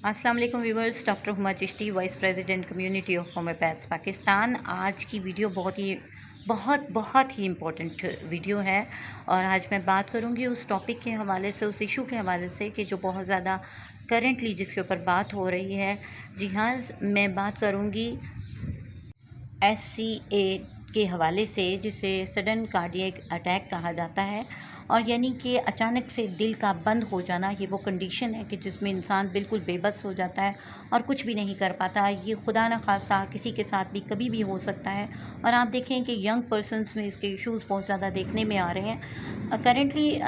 अस्सलाम वालेकुम viewers, doctor Huma Chishti, vice president community of homeopaths Pakistan. आज की वीडियो बहुत ही इम्पोर्टेंट वीडियो है और आज मैं बात करूंगी उस टॉपिक के हवाले से, उस इशू के हवाले से कि जो बहुत ज़्यादा करेंटली जिसके ऊपर बात हो रही है। जी हाँ, मैं बात करूंगी SCA के हवाले से, जिसे सडन कार्डियक अटैक कहा जाता है। और यानी कि अचानक से दिल का बंद हो जाना, ये वो कंडीशन है कि जिसमें इंसान बिल्कुल बेबस हो जाता है और कुछ भी नहीं कर पाता। ये खुदा न खास्ता किसी के साथ भी कभी भी हो सकता है और आप देखें कि यंग पर्सनस में इसके इश्यूज़ बहुत ज़्यादा देखने में आ रहे हैं करेंटली।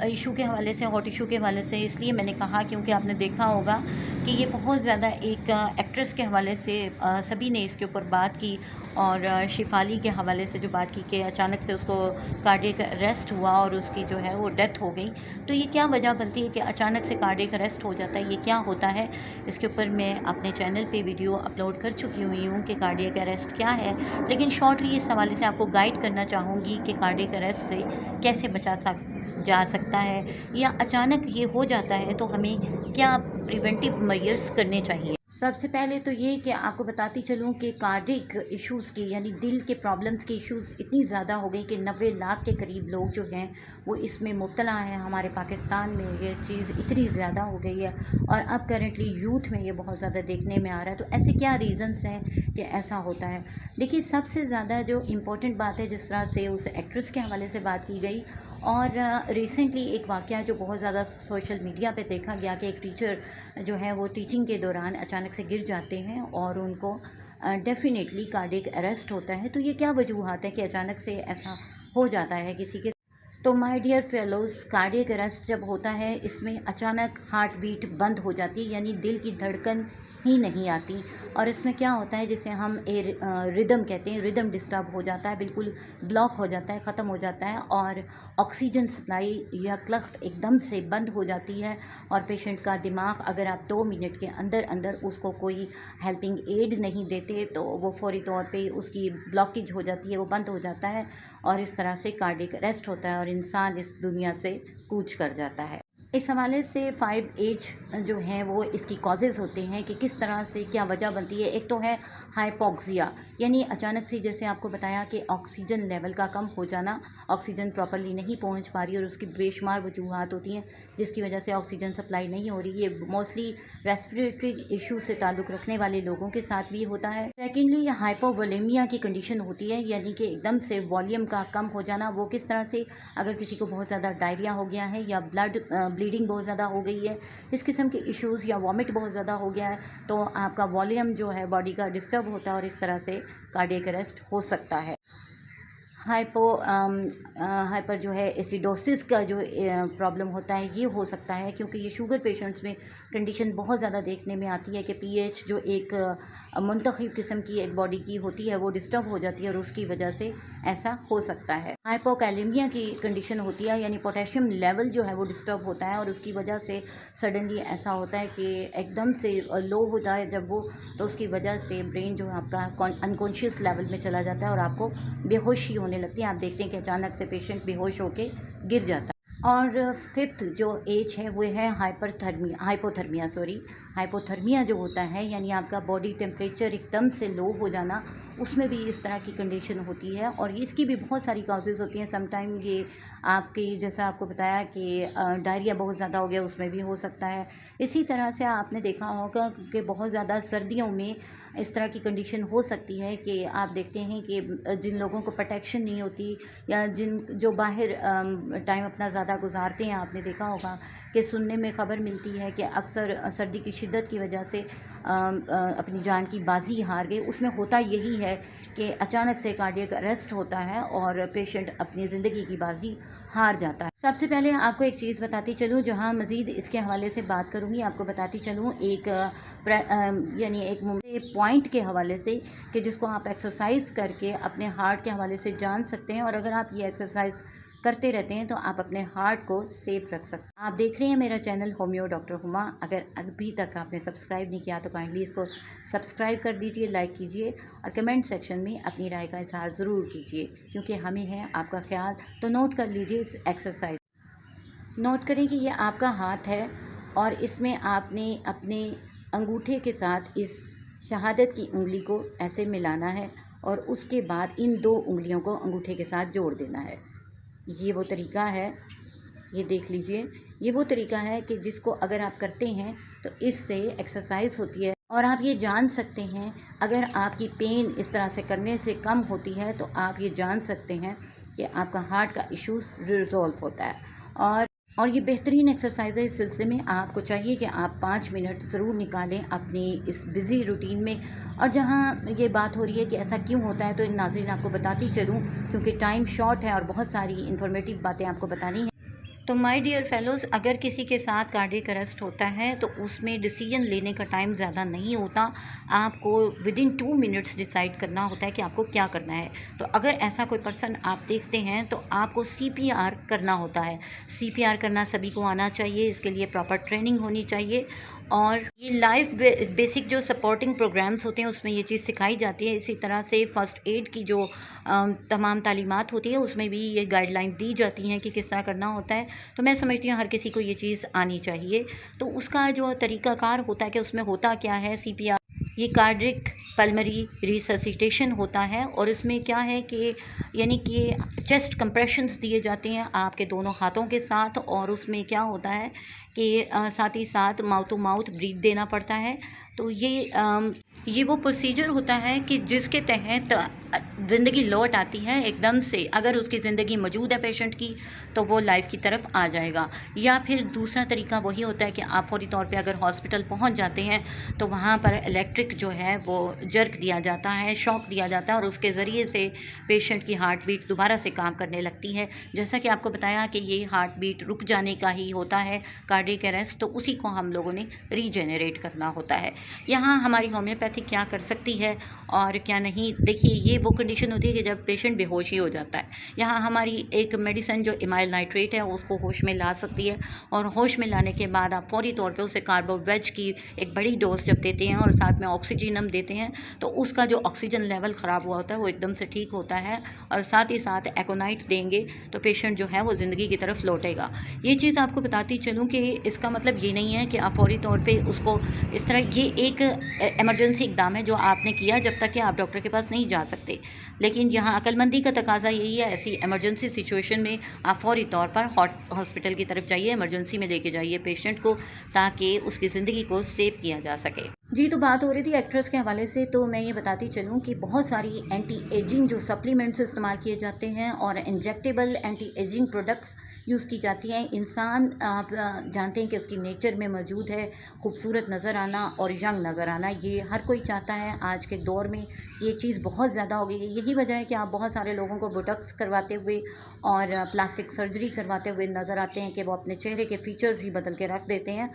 इशू के हवाले से, हॉट इशू के हवाले से इसलिए मैंने कहा क्योंकि आपने देखा होगा कि ये बहुत ज़्यादा एक एक्ट्रेस के हवाले से सभी ने इसके ऊपर बात की और शिफाली के हवाले से जो बात की कि अचानक से उसको कार्डियक अरेस्ट हुआ और उसकी जो है वो डेथ हो गई। तो ये क्या वजह बनती है कि अचानक से कार्डियक अरेस्ट हो जाता है, ये क्या होता है? इसके ऊपर मैं अपने चैनल पे वीडियो अपलोड कर चुकी हुई हूँ कि कार्डियक अरेस्ट क्या है, लेकिन शॉर्टली इस हवाले से आपको गाइड करना चाहूँगी कि कार्डियक अरेस्ट से कैसे जा सकता है या अचानक ये हो जाता है तो हमें क्या प्रिवेंटिव मेजर्स करने चाहिए। सबसे पहले तो ये कि आपको बताती चलूँ कि कार्डिक इश्यूज़ की, यानी दिल के प्रॉब्लम्स के इश्यूज़ इतनी ज़्यादा हो गई कि 90 लाख के करीब लोग जो हैं वो इसमें मुब्तला हैं हमारे पाकिस्तान में। ये चीज़ इतनी ज़्यादा हो गई है और अब करेंटली यूथ में ये बहुत ज़्यादा देखने में आ रहा है। तो ऐसे क्या रीज़न्स हैं कि ऐसा होता है? देखिए, सबसे ज़्यादा जो इम्पोर्टेंट बात है, जिस तरह से उस एक्ट्रेस के हवाले से बात की गई और रिसेंटली एक वाक़या जो बहुत ज़्यादा सोशल मीडिया पे देखा गया कि एक टीचर जो है वो टीचिंग के दौरान अचानक से गिर जाते हैं और उनको डेफिनेटली कार्डियक अरेस्ट होता है। तो ये क्या वजूहात है कि अचानक से ऐसा हो जाता है किसी के? तो my dear fellows, cardiac arrest जब होता है इसमें अचानक हार्ट बीट बंद हो जाती है, यानी दिल की धड़कन ही नहीं आती। और इसमें क्या होता है, जिसे हम रिदम कहते हैं, रिदम डिस्टर्ब हो जाता है, बिल्कुल ब्लॉक हो जाता है, ख़त्म हो जाता है और ऑक्सीजन सप्लाई या क्लफ्ट एकदम से बंद हो जाती है। और पेशेंट का दिमाग, अगर आप 2 मिनट के अंदर अंदर उसको कोई हेल्पिंग एड नहीं देते तो वो फौरी तौर पे उसकी ब्लॉकेज हो जाती है, वो बंद हो जाता है और इस तरह से कार्डियक अरेस्ट होता है और इंसान इस दुनिया से कूच कर जाता है। इस हवाले से 5 एज जो हैं वो इसकी कॉजेज़ होते हैं कि किस तरह से क्या वजह बनती है। एक तो है हाइपोक्सिया, यानी अचानक से, जैसे आपको बताया कि ऑक्सीजन लेवल का कम हो जाना, ऑक्सीजन प्रॉपर्ली नहीं पहुंच पा रही और उसकी बेशुमार वजूहात होती हैं जिसकी वजह से ऑक्सीजन सप्लाई नहीं हो रही। ये मोस्टली रेस्पिरेटरी इशू से ताल्लुक़ रखने वाले लोगों के साथ भी होता है। सेकेंडली, ये हाइपोवोलेमिया की कंडीशन होती है, यानी कि एकदम से वॉल्यूम का कम हो जाना। वो किस तरह से? अगर किसी को बहुत ज़्यादा डायरिया हो गया है या ब्लीडिंग बहुत ज़्यादा हो गई है, इस किस्म के इश्यूज़, या वॉमिट बहुत ज़्यादा हो गया है, तो आपका वॉल्यूम जो है बॉडी का डिस्टर्ब होता है और इस तरह से कार्डियक अरेस्ट हो सकता है। हाइपर जो है एसिडोसिस का जो प्रॉब्लम होता है, ये हो सकता है क्योंकि ये शुगर पेशेंट्स में कंडीशन बहुत ज़्यादा देखने में आती है कि पीएच जो एक मुंतखब किस्म की एक बॉडी की होती है वो डिस्टर्ब हो जाती है और उसकी वजह से ऐसा हो सकता है। हाइपोकैलेमिया की कंडीशन होती है, यानी पोटेशियम लेवल जो है वो डिस्टर्ब होता है और उसकी वजह से सडनली ऐसा होता है कि एकदम से लो होता है जब वो, तो उसकी वजह से ब्रेन जो है आपका अनकॉन्शियस लेवल में चला जाता है और आपको बेहोशी होने लगती है। आप देखते हैं कि अचानक से पेशेंट बेहोश होकर गिर जाता है। और फिफ्थ जो एज है वो है हाइपोथर्मिया जो होता है, यानी आपका बॉडी टेम्परेचर एकदम से लो हो जाना, उसमें भी इस तरह की कंडीशन होती है और इसकी भी बहुत सारी काजेज़ होती हैं। समटाइम ये आपकी, जैसा आपको बताया कि डायरिया बहुत ज़्यादा हो गया, उसमें भी हो सकता है। इसी तरह से आपने देखा होगा कि बहुत ज़्यादा सर्दियों में इस तरह की कंडीशन हो सकती है कि आप देखते हैं कि जिन लोगों को प्रोटेक्शन नहीं होती या जो बाहर टाइम अपना ज़्यादा गुजारते हैं, आपने देखा होगा कि सुनने में ख़बर मिलती है कि अक्सर सर्दी की शिद्दत की वजह से अपनी जान की बाजी हार गए। उसमें होता यही है कि अचानक से कार्डियक अरेस्ट होता है और पेशेंट अपनी ज़िंदगी की बाजी हार जाता है। सबसे पहले आपको एक चीज़ बताती चलूँ, जहाँ मज़ीद इसके हवाले से बात करूँगी, आपको बताती चलूँ एक यानी एक पॉइंट के हवाले से कि जिसको आप एक्सरसाइज करके अपने हार्ट के हवाले से जान सकते हैं। और अगर आप ये एक्सरसाइज करते रहते हैं तो आप अपने हार्ट को सेफ रख सकते हैं। आप देख रहे हैं मेरा चैनल होम्यो डॉक्टर हुमा। अगर अभी तक आपने सब्सक्राइब नहीं किया तो काइंडली इसको सब्सक्राइब कर दीजिए, लाइक कीजिए और कमेंट सेक्शन में अपनी राय का इजहार ज़रूर कीजिए, क्योंकि हमें है आपका ख्याल। तो नोट कर लीजिए इस एक्सरसाइज, नोट करें कि ये आपका हाथ है और इसमें आपने अपने अंगूठे के साथ इस शहादत की उंगली को ऐसे मिलाना है और उसके बाद इन 2 उंगलियों को अंगूठे के साथ जोड़ देना है। ये वो तरीका है, ये देख लीजिए, ये वो तरीका है कि जिसको अगर आप करते हैं तो इससे एक्सरसाइज होती है और आप ये जान सकते हैं, अगर आपकी पेन इस तरह से करने से कम होती है तो आप ये जान सकते हैं कि आपका हार्ट का इश्यूज़ रिज़ॉल्व होता है। और ये बेहतरीन एक्सरसाइज है। इस सिलसिले में आपको चाहिए कि आप 5 मिनट ज़रूर निकालें अपनी इस बिज़ी रूटीन में। और जहाँ ये बात हो रही है कि ऐसा क्यों होता है, तो नाज़रीन आपको बताती चलूँ क्योंकि टाइम शॉर्ट है और बहुत सारी इन्फॉर्मेटिव बातें आपको बतानी हैं। तो माय डियर फेलोज़, अगर किसी के साथ कार्डियक अरेस्ट होता है तो उसमें डिसीजन लेने का टाइम ज़्यादा नहीं होता। आपको विदिन 2 मिनट्स डिसाइड करना होता है कि आपको क्या करना है। तो अगर ऐसा कोई पर्सन आप देखते हैं तो आपको सीपीआर करना होता है। सीपीआर करना सभी को आना चाहिए, इसके लिए प्रॉपर ट्रेनिंग होनी चाहिए और ये लाइफ बेसिक जो सपोर्टिंग प्रोग्राम्स होते हैं उसमें ये चीज़ सिखाई जाती है। इसी तरह से फ़र्स्ट एड की जो तमाम तालीमात होती है उसमें भी ये गाइडलाइन दी जाती हैं कि किस तरह करना होता है। तो मैं समझती हूँ हर किसी को ये चीज़ आनी चाहिए। तो उसका जो तरीक़ाकार होता है कि उसमें होता क्या है, सीपीआर ये कार्डियक पल्मरी रिससिटेशन होता है और इसमें क्या है कि यानी कि चेस्ट कंप्रेशंस दिए जाते हैं आपके दोनों हाथों के साथ और उसमें क्या होता है कि साथ ही साथ माउथ टू माउथ ब्रीथ देना पड़ता है। तो ये वो प्रोसीजर होता है कि जिसके तहत ज़िंदगी लौट आती है एकदम से। अगर उसकी ज़िंदगी मौजूद है पेशेंट की तो वो लाइफ की तरफ आ जाएगा। या फिर दूसरा तरीका वही होता है कि आप फौरी तौर पे अगर हॉस्पिटल पहुंच जाते हैं तो वहाँ पर इलेक्ट्रिक जो है वो जर्क दिया जाता है, शॉक दिया जाता है और उसके ज़रिए से पेशेंट की हार्ट बीट दोबारा से काम करने लगती है। जैसा कि आपको बताया कि ये हार्ट बीट रुक जाने का ही होता है कार्डियक अरेस्ट, तो उसी को हम लोगों ने रीजेनरेट करना होता है। यहाँ हमारी होम्योपैथी क्या कर सकती है और क्या नहीं, देखिए ये वो कंडीशन होती है कि जब पेशेंट बेहोश ही हो जाता है। यहाँ हमारी एक मेडिसिन जो इमाइल नाइट्रेट है उसको होश में ला सकती है और होश में लाने के बाद आप फौरी तौर पे उसे कार्बोवेज की एक बड़ी डोज जब देते हैं और साथ में ऑक्सीजन देते हैं तो उसका जो ऑक्सीजन लेवल ख़राब हुआ होता है वो एकदम से ठीक होता है और साथ ही साथ एकोनाइट देंगे तो पेशेंट जो है वो ज़िंदगी की तरफ लौटेगा। ये चीज़ आपको बताती चलूँ कि इसका मतलब ये नहीं है कि आप फौरी तौर पे उसको इस तरह, ये एक इमरजेंसी इकदाम है जो आपने किया जब तक कि आप डॉक्टर के पास नहीं जा सकते। लेकिन यहाँ अक्लमंदी का तकाजा यही है, ऐसी इमरजेंसी सिचुएशन में आप फौरी तौर पर हॉस्पिटल की तरफ जाइए, इमरजेंसी में लेके जाइए पेशेंट को ताकि उसकी ज़िंदगी को सेव किया जा सके। जी, तो बात हो रही थी एक्ट्रेस के हवाले से, तो मैं ये बताती चलूँ कि बहुत सारी एंटी एजिंग जो सप्लीमेंट्स इस्तेमाल किए जाते हैं और injectable anti ageing products use की जाती हैं। इंसान आप जानते हैं कि उसकी नेचर में मौजूद है खूबसूरत नज़र आना और यंग नज़र आना। ये हर कोई चाहता है। आज के दौर में ये चीज़ बहुत ज़्यादा हो गई है। यही वजह है कि आप बहुत सारे लोगों को बोटॉक्स करवाते हुए और प्लास्टिक सर्जरी करवाते हुए नज़र आते हैं कि वो अपने चेहरे के फीचर्स ही बदल के रख देते हैं।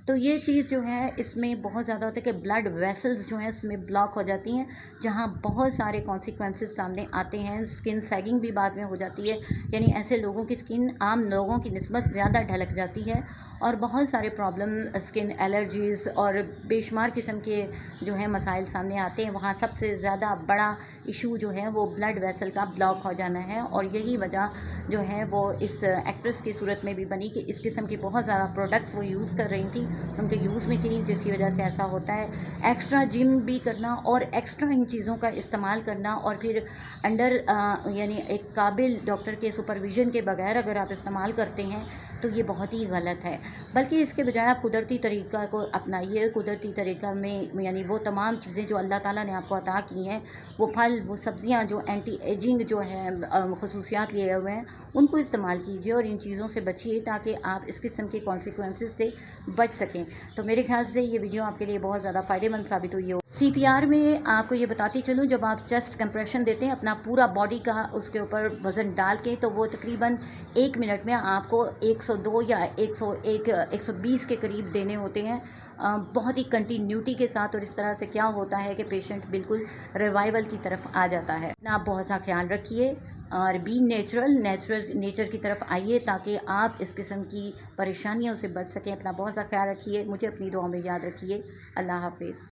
तो ये चीज़ जो है इसमें बहुत ज़्यादा होता है कि ब्लड वेसल्स जो हैं इसमें ब्लॉक हो जाती हैं, जहाँ बहुत सारे कॉन्सिक्वेंसेस सामने आते हैं। स्किन सैगिंग भी बाद में हो जाती है, यानी ऐसे लोगों की स्किन आम लोगों की निस्बत ज़्यादा ढलक जाती है और बहुत सारे प्रॉब्लम, स्किन एलर्जीज़ और बेशुमार किस्म के जो है मसाइल सामने आते हैं। वहाँ सबसे ज़्यादा बड़ा इशू जो है वो ब्लड वेसल का ब्लॉक हो जाना है और यही वजह जो है वो इस एक्ट्रेस की सूरत में भी बनी कि इस किस्म की बहुत ज़्यादा प्रोडक्ट्स वो यूज़ कर रही थी, उनके यूज़ में थी, जिसकी वजह से ऐसा होता है। एक्स्ट्रा जिम भी करना और एक्स्ट्रा इन चीज़ों का इस्तेमाल करना और फिर अंडर यानी एक काबिल डॉक्टर के सुपरविज़न के बगैर अगर आप इस्तेमाल करते हैं तो ये बहुत ही गलत है। बल्कि इसके बजाय आप कुदरती तरीक़ा को अपनाइए। कुदरती तरीक़ा में यानी वो तमाम चीज़ें जो अल्लाह ताला ने आपको अता की हैं, वो फल, वो सब्ज़ियाँ जो एंटी एजिंग जो है ख़ुसूसियात लिए हुए हैं, उनको इस्तेमाल कीजिए और इन चीज़ों से बचिए ताकि आप इस किस्म के कॉन्सिक्वेंसेस से बच सकें। तो मेरे ख्याल से ये वीडियो आपके लिए बहुत ज़्यादा फ़ायदेमंद साबित हुई हो। सीपीआर में आपको ये बताती चलूँ, जब आप चेस्ट कंप्रेशन देते हैं अपना पूरा बॉडी का उसके ऊपर वज़न डाल के, तो वो तकरीबन 1 मिनट में आपको 102 या 101 120 के करीब देने होते हैं, बहुत ही कंटिन्यूटी के साथ। और इस तरह से क्या होता है कि पेशेंट बिल्कुल रिवाइवल की तरफ आ जाता है। ना आप बहुत सा ख्याल रखिए और बी नेचर की तरफ आइए ताकि आप इस किस्म की परेशानियों से बच सकें। अपना बहुत सा ख्याल रखिए, मुझे अपनी दुआ में याद रखिए। अल्लाह हाफिज़।